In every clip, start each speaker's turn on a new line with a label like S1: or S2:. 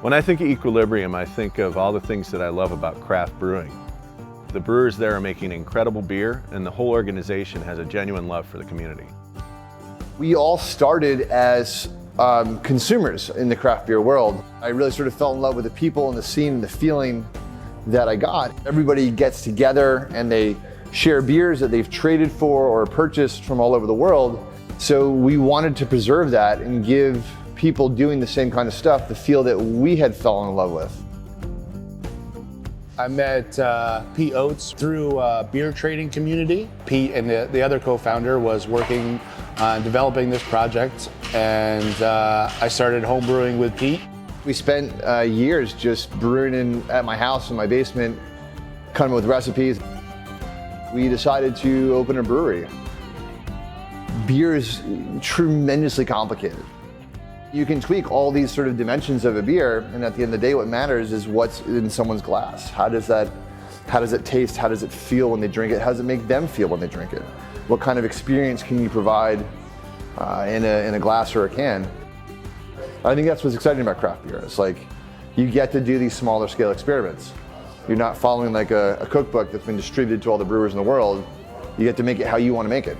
S1: When I think of Equilibrium, I think of all the things that I love about craft brewing. The brewers there are making incredible beer, and the whole organization has a genuine love for the community.
S2: We all started as consumers in the craft beer world. I really sort of fell in love with the people and the scene and the feeling that I got. Everybody gets together and they share beers that they've traded for or purchased from all over the world. So we wanted to preserve that and give people doing the same kind of stuff the feel that we had fallen in love with.
S3: I met Pete Oates through a beer trading community. Pete and the other co-founder was working on developing this project, and I started homebrewing with Pete.
S2: We spent years just brewing at my house in my basement, coming up with recipes. We decided to open a brewery. Beer is tremendously complicated. You can tweak all these sort of dimensions of a beer, and at the end of the day, what matters is what's in someone's glass. How does it taste? How does it feel when they drink it? How does it make them feel when they drink it? What kind of experience can you provide in a glass or a can? I think that's what's exciting about craft beer. It's like you get to do these smaller scale experiments. You're not following like a cookbook that's been distributed to all the brewers in the world. You get to make it how you want to make it.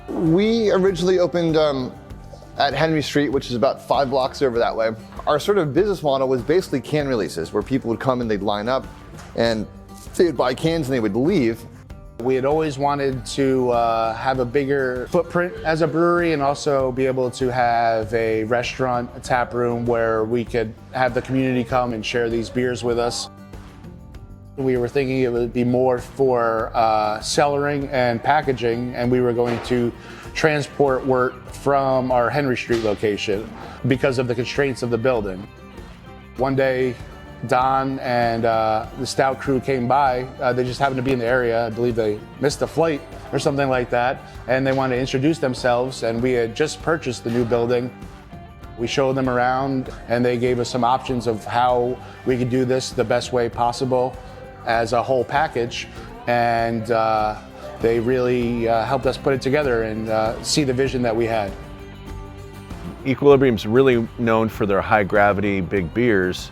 S2: We originally opened at Henry Street, which is about 5 blocks over that way. Our sort of business model was basically can releases, where people would come and they'd line up and they would buy cans and they would leave.
S3: We had always wanted to have a bigger footprint as a brewery and also be able to have a restaurant, a tap room where we could have the community come and share these beers with us. We were thinking it would be more for cellaring and packaging, and we were going to transport work from our Henry Street location because of the constraints of the building. One day, Don and the Stout crew came by. They just happened to be in the area. I believe they missed a flight or something like that, and they wanted to introduce themselves, and we had just purchased the new building. We showed them around, and they gave us some options of how we could do this the best way possible as a whole package, and they really helped us put it together and see the vision that we had.
S1: Equilibrium's really known for their high gravity big beers,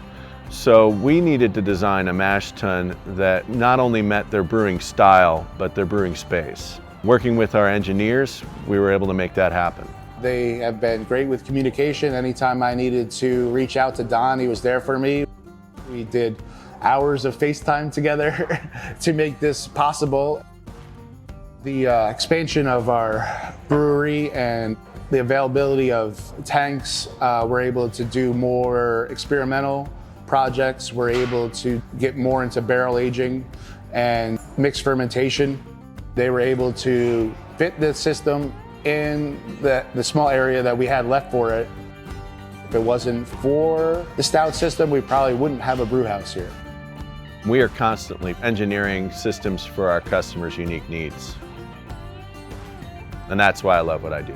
S1: so we needed to design a mash tun that not only met their brewing style, but their brewing space. Working with our engineers, we were able to make that happen.
S3: They have been great with communication. Anytime I needed to reach out to Don, he was there for me. We did hours of FaceTime together to make this possible. The expansion of our brewery and the availability of tanks, we're able to do more experimental projects. We're able to get more into barrel aging and mixed fermentation. They were able to fit the system in the small area that we had left for it. If it wasn't for the Stout system, we probably wouldn't have a brew house here.
S1: We are constantly engineering systems for our customers' unique needs. And that's why I love what I do.